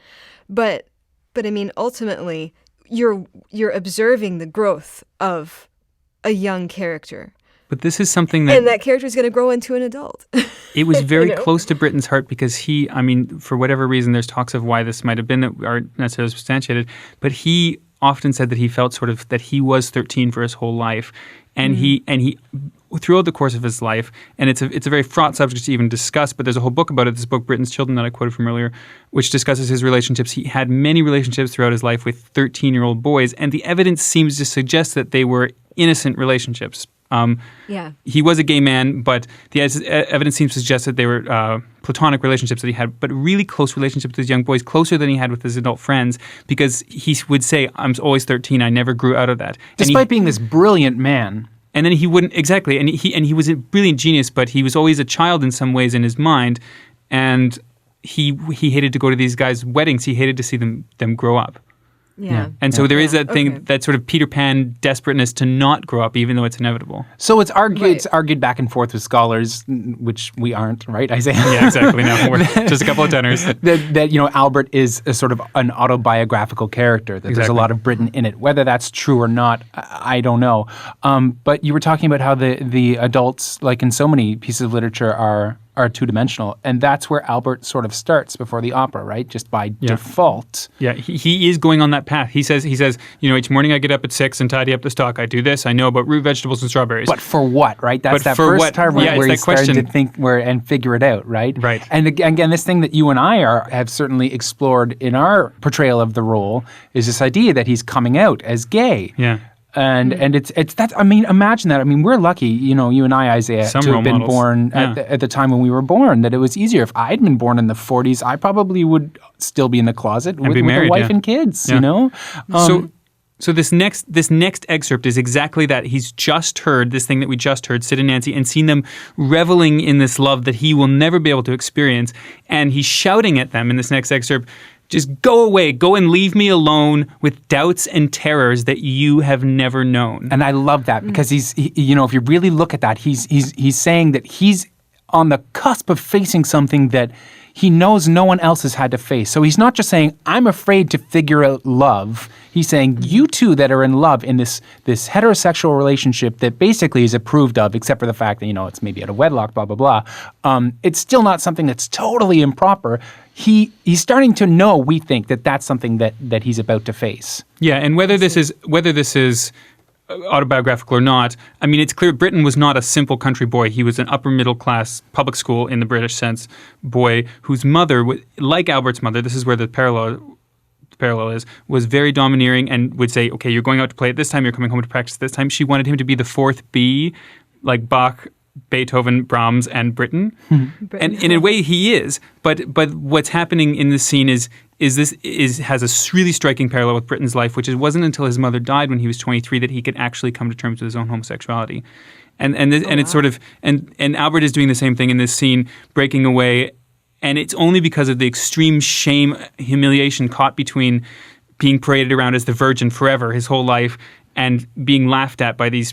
but I mean, ultimately, you're observing the growth of a young character. But this is something that... And that character is going to grow into an adult. It was very close to Britten's heart because for whatever reason, there's talks of why this might have been that aren't necessarily substantiated, but he often said that he felt sort of that he was 13 for his whole life. And he throughout the course of his life, and it's a very fraught subject to even discuss, but there's a whole book about it, this book, Britten's Children, that I quoted from earlier, which discusses his relationships. He had many relationships throughout his life with 13-year-old boys, and the evidence seems to suggest that they were innocent relationships. He was a gay man, but the evidence seems to suggest that they were platonic relationships that he had, but really close relationships with his young boys, closer than he had with his adult friends, because he would say, I'm always 13, I never grew out of that. Despite being this brilliant man. And then he wouldn't, exactly, and he was a brilliant genius, but he was always a child in some ways in his mind, and he hated to go to these guys' weddings. He hated to see them grow up. Yeah. And so there is that thing, that sort of Peter Pan desperateness to not grow up, even though it's inevitable. So it's argued back and forth with scholars, which we aren't, right, Isaiah? Yeah, exactly. No, we're just a couple of tenors. that Albert is a sort of an autobiographical character, that there's a lot of Britten in it. Whether that's true or not, I don't know. But you were talking about how the adults, like in so many pieces of literature, are two-dimensional, and that's where Albert sort of starts before the opera, right? Just by default. Yeah, he is going on that path. He says, each morning I get up at 6 and tidy up the stock. I do this. I know about root vegetables and strawberries. But for what, right? That's that first time where he's starting to think and figure it out, right? Right. And again, this thing that you and I have certainly explored in our portrayal of the role is this idea that he's coming out as gay. Yeah. And it's that. I mean, imagine that. I mean, we're lucky, you and I, Isaiah, to have been born at the time when we were born. That it was easier. If I'd been born in the 40s, I probably would still be in the closet with a wife and kids. Yeah. So this next excerpt is exactly that. He's just heard this thing that we just heard, Sid and Nancy, and seen them reveling in this love that he will never be able to experience. And he's shouting at them in this next excerpt, just go away, go and leave me alone with doubts and terrors that you have never known. And I love that because if you really look at that, he's saying that he's on the cusp of facing something that he knows no one else has had to face. So he's not just saying, I'm afraid to figure out love. He's saying, you two that are in love in this heterosexual relationship that basically is approved of, except for the fact that, it's maybe out of wedlock, blah, blah, blah. It's still not something that's totally improper. He's starting to know, we think, that that's something that he's about to face. Yeah, and whether this is autobiographical or not, I mean, it's clear Britten was not a simple country boy. He was an upper middle class public school in the British sense boy whose mother, like Albert's mother, this is where the parallel is, was very domineering and would say, okay, you're going out to play at this time, you're coming home to practice at this time. She wanted him to be the fourth B, like Bach, Beethoven, Brahms, and Britten. And in a way he is. But what's happening in this scene has a really striking parallel with Britten's life, which it wasn't until his mother died when he was 23 that he could actually come to terms with his own homosexuality. It's sort of and Albert is doing the same thing in this scene, breaking away, and it's only because of the extreme shame, humiliation caught between being paraded around as the virgin forever his whole life and being laughed at by these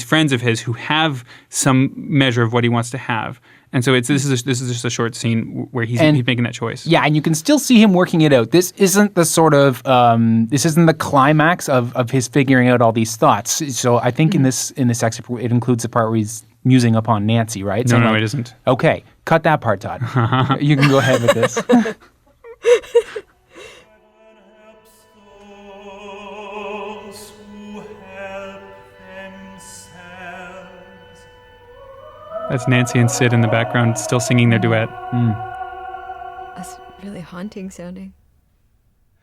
friends of his who have some measure of what he wants to have. And so this is just a short scene where he's making that choice. Yeah, and you can still see him working it out. This isn't the sort of this isn't the climax of his figuring out all these thoughts. So I think in this excerpt it includes the part where he's musing upon Nancy, right? No, it isn't. Okay, cut that part, Todd. You can go ahead with this. That's Nancy and Sid in the background still singing their duet. That's really haunting sounding.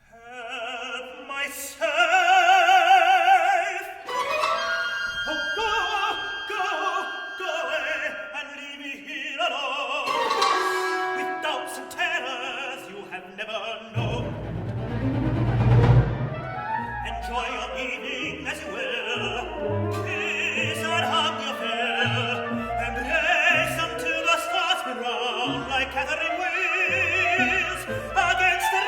Help myself. Oh, go away and leave me here alone with doubts and terrors you have never known. Enjoy your evening as you will. Kiss and hug your fill. Embrace until the stars spin round like gathering wheels against the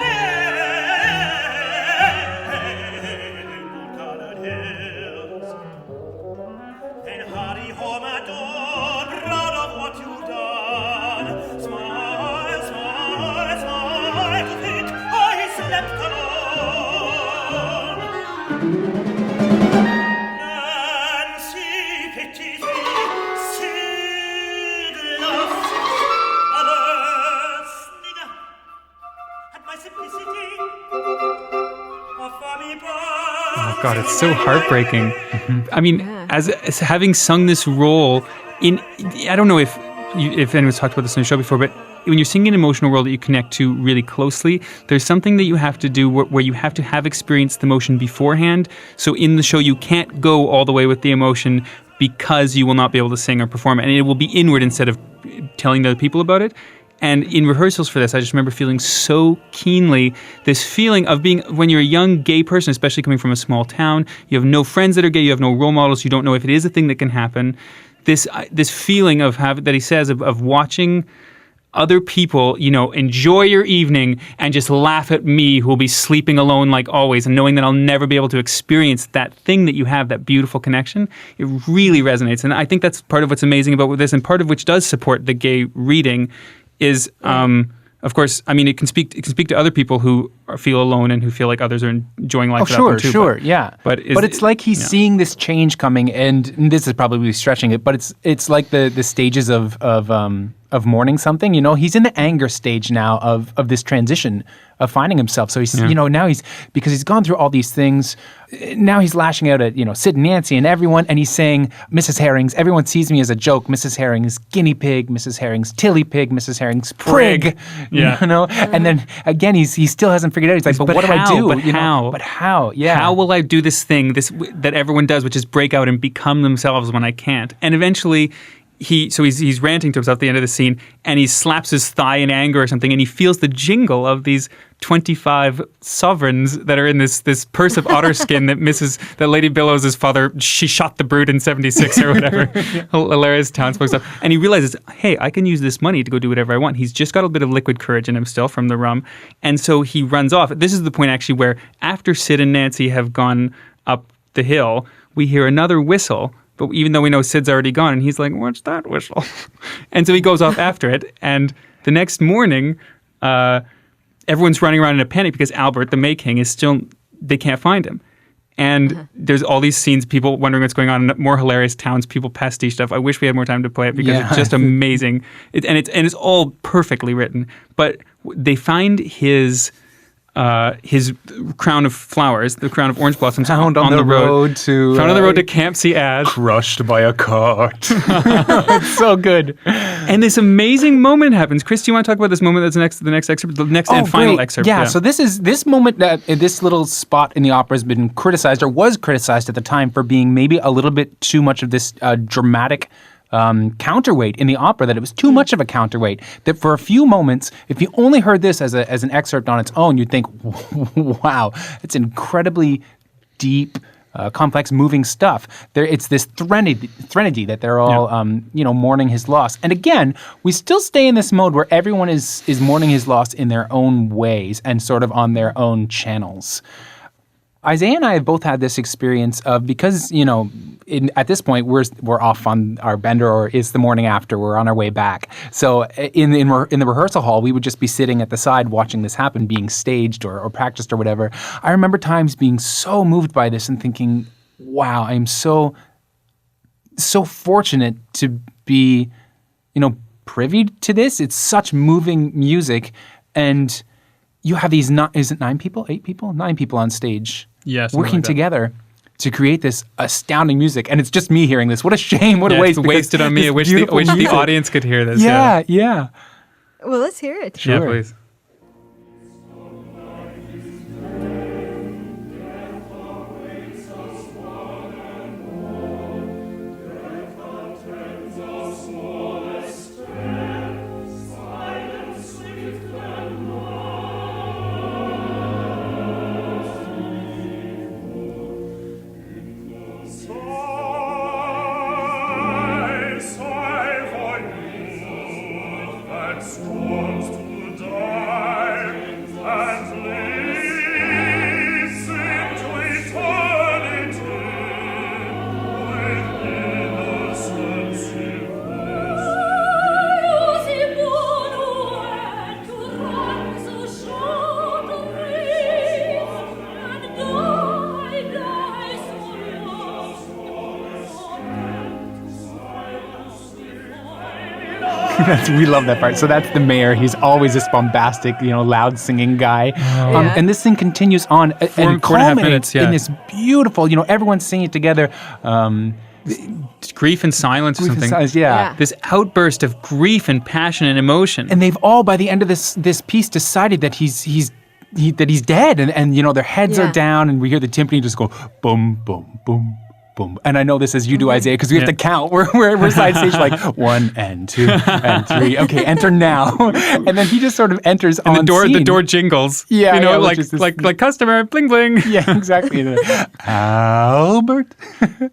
rainbow-colored hills. Then hurry home at dawn, proud of what you've done. Smile, smile, smile to think I slept alone. Nancy pities me, Sid loves others snigger at my simplicity. Offer me Oh God, it's so heartbreaking. I mean, as having sung this role in, I don't know if anyone's talked about this on the show before, but when you're singing an emotional role that you connect to really closely, there's something that you have to do where you have to have experienced the emotion beforehand. So in the show, you can't go all the way with the emotion because you will not be able to sing or perform it. And it will be inward instead of telling the other people about it. And in rehearsals for this, I just remember feeling so keenly this feeling of being, when you're a young gay person, especially coming from a small town, you have no friends that are gay, you have no role models, you don't know if it is a thing that can happen. This feeling of that he says of watching other people, enjoy your evening and just laugh at me who will be sleeping alone like always, and knowing that I'll never be able to experience that thing that you have, that beautiful connection, it really resonates. And I think that's part of what's amazing about this, and part of which does support the gay reading is, of course, I mean, it can speak to other people who feel alone and who feel like others are enjoying life. Sure, yeah. But it's like he's seeing this change coming, and this is probably stretching it, but it's like the stages of mourning something. He's in the anger stage now of this transition of finding himself. So he's now because he's gone through all these things. Now he's lashing out at Sid and Nancy and everyone, and he's saying, Mrs. Haring's, everyone sees me as a joke. Mrs. Haring's guinea pig, Mrs. Haring's tilly pig, Mrs. Haring's prig. Yeah. And then again he still hasn't figured out. He's like, but what do I do? But how? Yeah. How will I do this thing that everyone does, which is break out and become themselves when I can't? And eventually, he's ranting to himself at the end of the scene, and he slaps his thigh in anger or something, and he feels the jingle of these 25 sovereigns that are in this purse of otter skin that Lady Billows' father, she shot the brood in 76 or whatever. Hilarious townsfolk stuff. And he realizes, hey, I can use this money to go do whatever I want. He's just got a bit of liquid courage in him still from the rum. And so he runs off. This is the point actually where after Sid and Nancy have gone up the hill, we hear another whistle. But even though we know Sid's already gone, and he's like, what's that whistle? And so he goes off after it. And the next morning, everyone's running around in a panic because Albert, the May King, they can't find him. And there's all these scenes, people wondering what's going on, more hilarious townspeople pastiche stuff. I wish we had more time to play it because it's just amazing. It's all perfectly written. But they find his crown of flowers, the crown of orange blossoms, found on the road to Campsie Ad, crushed by a cart. It's so good. And this amazing moment happens. Chris, do you want to talk about this moment? That's the next excerpt, and final excerpt. Yeah. So this moment, this little spot in the opera has been criticized, or was criticized at the time, for being maybe a little bit too much of this dramatic counterweight in the opera, that it was too much of a counterweight, that for a few moments, if you only heard this as an excerpt on its own, you'd think, wow, it's incredibly deep, complex, moving stuff. It's this threnody that they're all, mourning his loss. And again, we still stay in this mode where everyone is mourning his loss in their own ways and sort of on their own channels. Isaiah and I have both had this experience of, because, at this point, we're off on our bender, or it's the morning after, we're on our way back. So in the rehearsal hall, we would just be sitting at the side watching this happen, being staged or practiced or whatever. I remember times being so moved by this and thinking, wow, I'm so fortunate to be, privy to this. It's such moving music. And you have these, is it 9 people, 8 people, 9 people on stage, working together to create this astounding music. And it's just me hearing this. What a shame. What a waste. It's wasted on me. I wish the audience could hear this. Yeah. Well, let's hear it. Sure. Yeah, please. We love that part. So that's the mayor. He's always this bombastic, loud singing guy. And this thing continues on and culminates in this beautiful, everyone's singing together. Grief and silence or something. Yeah. This outburst of grief and passion and emotion. And they've all, by the end of this piece, decided that he's dead. And their heads are down, and we hear the timpani just go boom, boom, boom. Boom. And I know this as you do, Isaiah, because we have to count. We're side stage like 1 and 2 and 3. Okay, enter now. And then he just sort of enters on scene. The door jingles. Yeah, like customer, bling bling. Yeah, exactly. Albert.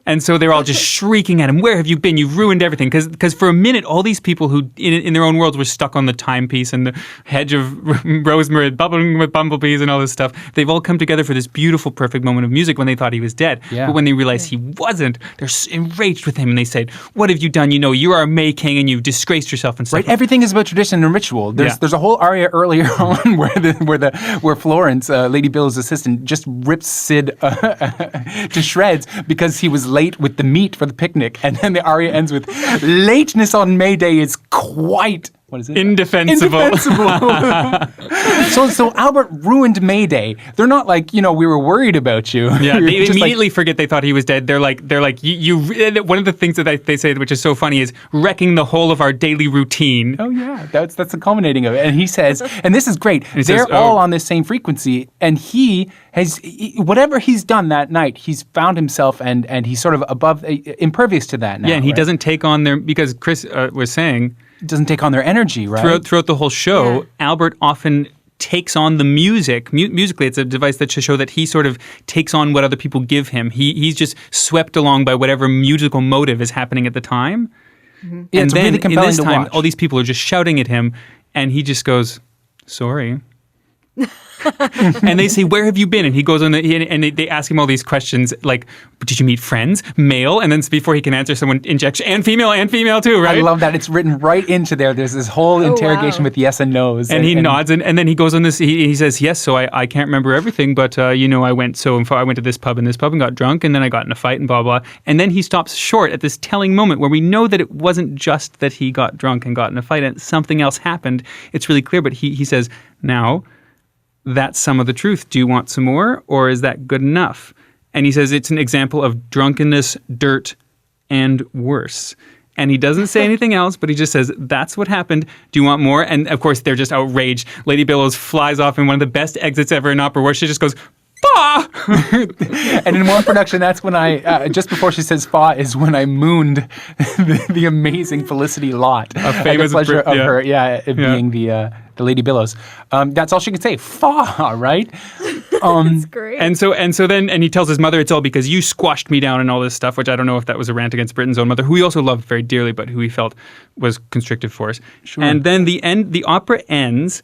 And so they're all just shrieking at him. Where have you been? You've ruined everything. Because for a minute, all these people who in their own worlds were stuck on the timepiece and the hedge of rosemary bubbling with bumblebees and all this stuff. They've all come together for this beautiful, perfect moment of music when they thought he was dead. Yeah. But when they realized he wasn't, they're enraged with him, and they said, what have you done? You are a May King and you've disgraced yourself and stuff. Right, everything is about tradition and ritual. There's a whole aria earlier on where Florence, Lady Bill's assistant, just rips Sid to shreds because he was late with the meat for the picnic, and then the aria ends with, lateness on May Day is quite what is it? Indefensible. So Albert ruined May Day. They're not like, we were worried about you. Yeah, they Just immediately forget they thought he was dead. They're like, you. One of the things that they say, which is so funny, is wrecking the whole of our daily routine. Oh yeah, that's the culminating of it. And he says, and this is great. They're all on the same frequency, and whatever he's done that night, he's found himself, and he's sort of impervious to that now. Yeah, and he right? doesn't take on because Chris was saying, doesn't take on their energy, right? Throughout the whole show, Albert often takes on the music. Musically, it's a device that should show that he sort of takes on what other people give him. He's just swept along by whatever musical motive is happening at the time. Mm-hmm. Yeah, and it's then really compelling in this to time, watch. all these people are just shouting at him, and he just goes, "Sorry." And they say, "Where have you been?" And he goes on, and they ask him all these questions like, "Did you meet friends? Male?" And then before he can answer, someone injects, and female too, right? I love that. It's written right into there. There's this whole interrogation with yes and no's. And he nods, and then he goes on this, he says, "Yes, so I can't remember everything, but, I went to this pub and got drunk, and then I got in a fight and blah, blah." And then he stops short at this telling moment where we know that it wasn't just that he got drunk and got in a fight and something else happened. It's really clear, but he says, "Now, that's some of the truth. Do you want some more, or is that good enough?" And he says it's an example of drunkenness, dirt, and worse. And he doesn't say anything else, but he just says, "That's what happened. Do you want more?" And of course, they're just outraged. Lady Billows flies off in one of the best exits ever in opera, where she just goes, "Fa!" And in one production, that's when I, just before she says "fa," is when I mooned the amazing Felicity Lott. A famous the pleasure of her, being the Lady Billows. That's all she can say, "fa," right? That's great. And so then he tells his mother, "It's all because you squashed me down," and all this stuff, which I don't know if that was a rant against Britten's own mother, who he also loved very dearly, but who he felt was constrictive force. Sure. And then the opera ends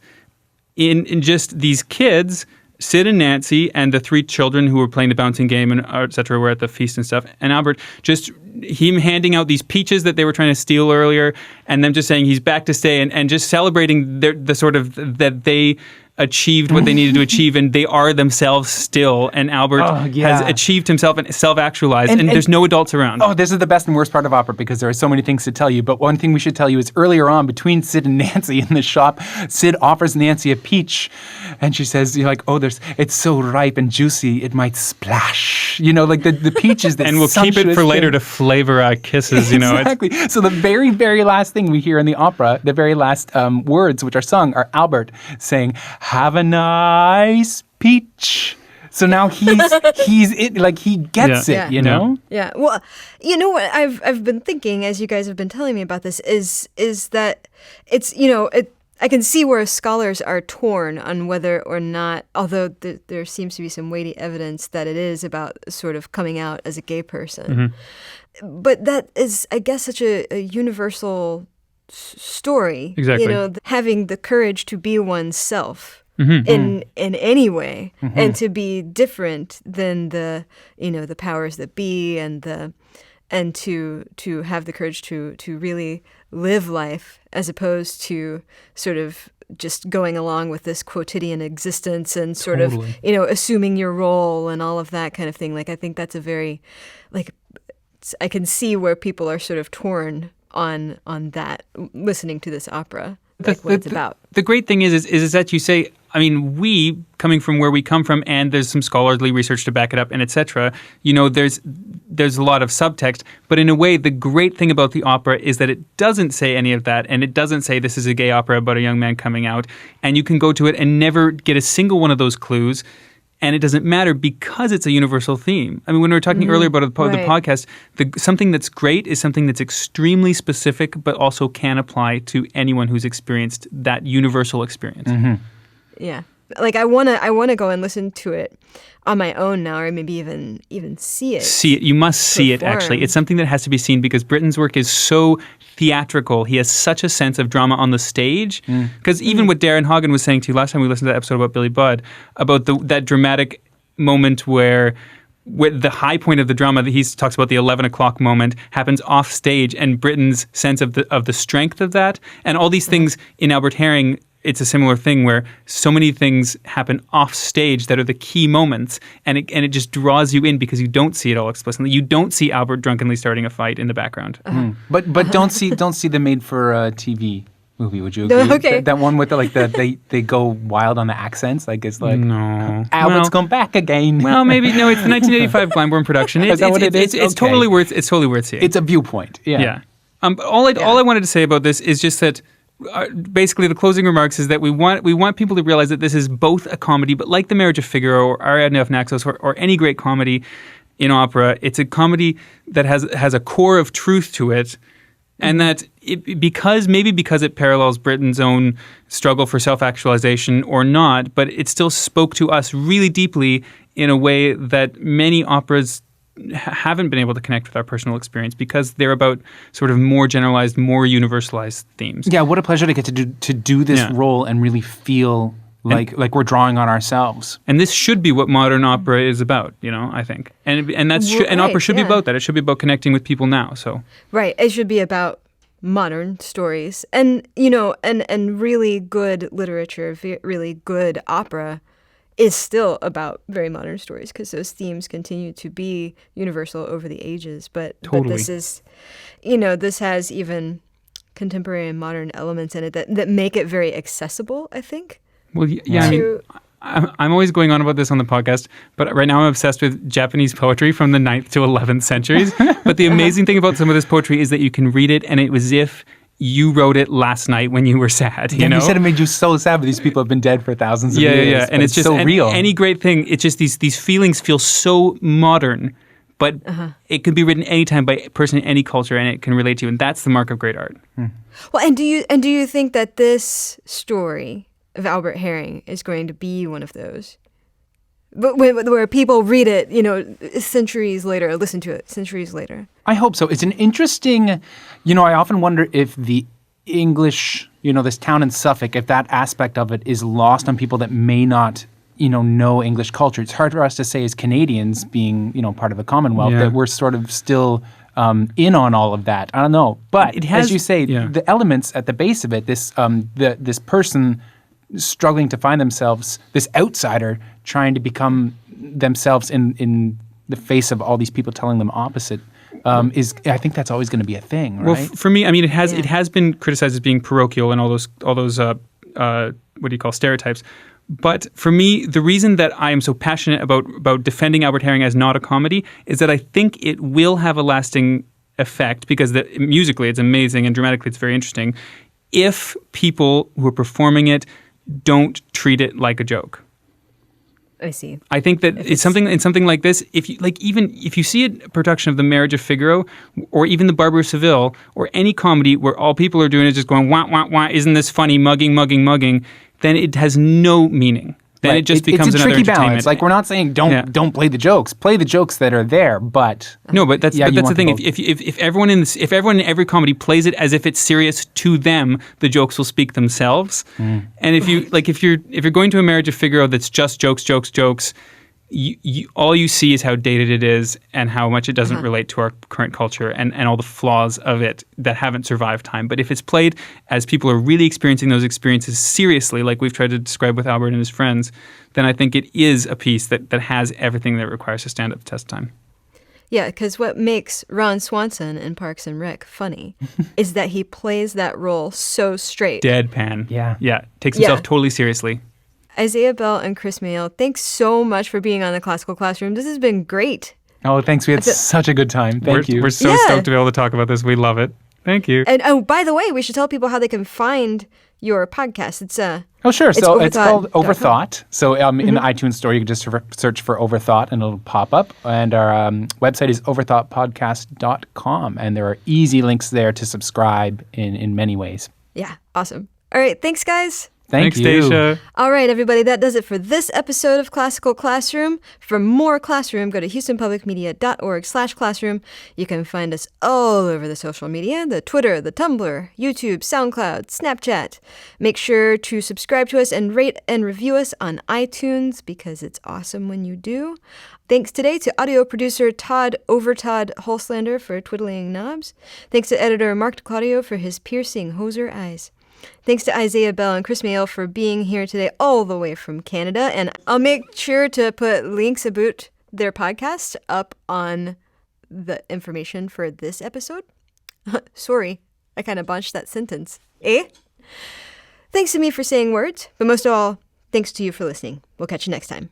in just these kids, Sid and Nancy, and the three children who were playing the bouncing game and et cetera, were at the feast and stuff. And Albert, just him handing out these peaches that they were trying to steal earlier, and them just saying he's back to stay, and just celebrating the sort of that they achieved what they needed to achieve, and they are themselves still. And Albert has achieved himself and self-actualized, and there's no adults around. Oh, this is the best and worst part of opera, because there are so many things to tell you. But one thing we should tell you is earlier on, between Sid and Nancy in the shop, Sid offers Nancy a peach, and she says, "It's so ripe and juicy, it might splash." The peach is this and we'll keep it for later to flavor our kisses. Exactly. So the very, very last thing we hear in the opera, the very last words which are sung, are Albert saying, "Have a nice peach." So now he gets it, you know? Yeah. Well, you know what I've been thinking as you guys have been telling me about this is that it's, I can see where scholars are torn on whether or not, although there seems to be some weighty evidence that it is about sort of coming out as a gay person. Mm-hmm. But that is, I guess, such a universal story. Exactly. Having the courage to be oneself. Mm-hmm. In any way, mm-hmm. and to be different than the powers that be, and to have the courage to really live life, as opposed to sort of just going along with this quotidian existence and sort of assuming your role and all of that kind of thing. I think that's a very I can see where people are sort of torn on that listening to this opera. What it's about. The great thing is that you say, we, coming from where we come from, and there's some scholarly research to back it up, and etc., there's a lot of subtext, but in a way, the great thing about the opera is that it doesn't say any of that, and it doesn't say this is a gay opera about a young man coming out, and you can go to it and never get a single one of those clues, and it doesn't matter because it's a universal theme. When we were talking earlier about the podcast, something that's great is something that's extremely specific, but also can apply to anyone who's experienced that universal experience. Mm-hmm. Yeah, I wanna go and listen to it on my own now, or maybe even see it. See it. You must see it. Actually, it's something that has to be seen because Britten's work is so theatrical. He has such a sense of drama on the stage. Because even what Darren Hagen was saying to you last time we listened to that episode about Billy Budd, about that dramatic moment where the high point of the drama that he talks about, the 11 o'clock moment, happens off stage, and Britten's sense of the strength of that, and all these things in Albert Haring. It's a similar thing where so many things happen off stage that are the key moments, and it just draws you in because you don't see it all explicitly. You don't see Albert drunkenly starting a fight in the background. But don't see the made for TV movie. Would you agree? Okay. That one with they go wild on the accents. Like it's like No. Albert's come back again. Well, maybe no. It's the 1985 Glamborn production. Is that what it is? It's Okay. totally worth. It's totally worth seeing. It's a viewpoint. Yeah. Yeah. All I wanted to say about this is just that basically the closing remarks is that we want people to realize that this is both a comedy, but like The Marriage of Figaro or Ariadne of Naxos or any great comedy in opera, it's a comedy that has a core of truth to it, and that because it parallels Britten's own struggle for self-actualization or not, but it still spoke to us really deeply in a way that many operas haven't been able to connect with our personal experience because they're about sort of more generalized, more universalized themes. Yeah, what a pleasure to get to do this role and really feel like we're drawing on ourselves. And this should be what modern opera is about, I think. And opera should be about that. It should be about connecting with people now. So Right. It should be about modern stories. And, and really good literature, really good opera is still about very modern stories because those themes continue to be universal over the ages. But this is, this has even contemporary and modern elements in it that make it very accessible, I think. Well, yeah, I'm always going on about this on the podcast, but right now I'm obsessed with Japanese poetry from the 9th to 11th centuries. But the amazing thing about some of this poetry is that you can read it and it was as if you wrote it last night when you were sad. You said it made you so sad, but these people have been dead for thousands of years. Yeah, and it's just so real. Any great thing, it's just these feelings feel so modern, but it could be written anytime by a person in any culture, and it can relate to you, and that's the mark of great art. Well, and do you think that this story of Albert Haring is going to be one of those? But where people read it, centuries later, listen to it centuries later. I hope so. It's an interesting, I often wonder if the English, this town in Suffolk, if that aspect of it is lost on people that may not, know English culture. It's hard for us to say as Canadians being, part of the Commonwealth that we're sort of still in on all of that. I don't know. But it has, as you say, the elements at the base of it, this person struggling to find themselves, this outsider trying to become themselves in the face of all these people telling them opposite, I think that's always going to be a thing, right? Well, for me, I mean, it has been criticized as being parochial and all those what do you call stereotypes. But for me, the reason that I am so passionate about defending Albert Haring as not a comedy is that I think it will have a lasting effect because musically it's amazing and dramatically it's very interesting if people who are performing it don't treat it like a joke. I see. I think that it's something like this. If you even if you see a production of The Marriage of Figaro, or even The Barber of Seville, or any comedy where all people are doing is just going wah wah wah, isn't this funny? Mugging, then it has no meaning. Then it just becomes another tricky entertainment. balance. Like we're not saying don't play the jokes. Play the jokes that are there, but that's the thing. If everyone in every comedy plays it as if it's serious to them, the jokes will speak themselves. And if you're going to A Marriage of Figaro that's just jokes, all you see is how dated it is and how much it doesn't relate to our current culture and all the flaws of it that haven't survived time. But if it's played as people are really experiencing those experiences seriously, like we've tried to describe with Albert and his friends, then I think it is a piece that has everything that it requires to stand up the test of time. Yeah, because what makes Ron Swanson in Parks and Rec funny is that he plays that role so straight. Deadpan. Yeah. Takes himself totally seriously. Isaiah Bell and Chris Mayell, thanks so much for being on the Classical Classroom. This has been great. Oh, thanks. We had such a good time. Thank you. We're so stoked to be able to talk about this. We love it. Thank you. And by the way, we should tell people how they can find your podcast. It's sure. So it's called Overthought. So in the iTunes store, you can just search for Overthought and it'll pop up. And our website is overthoughtpodcast.com. And there are easy links there to subscribe in many ways. Yeah, awesome. All right, thanks, guys. Thanks, Dacia. All right, everybody, that does it for this episode of Classical Classroom. For more Classroom, go to houstonpublicmedia.org/classroom. You can find us all over the social media, the Twitter, the Tumblr, YouTube, SoundCloud, Snapchat. Make sure to subscribe to us and rate and review us on iTunes because it's awesome when you do. Thanks today to audio producer Todd Overtodd Hulslander for twiddling knobs. Thanks to editor Mark DiClaudio for his piercing hoser eyes. Thanks to Isaiah Bell and Chris Mayell for being here today all the way from Canada. And I'll make sure to put links about their podcast up on the information for this episode. Sorry, I kind of botched that sentence. Eh? Thanks to me for saying words, but most of all, thanks to you for listening. We'll catch you next time.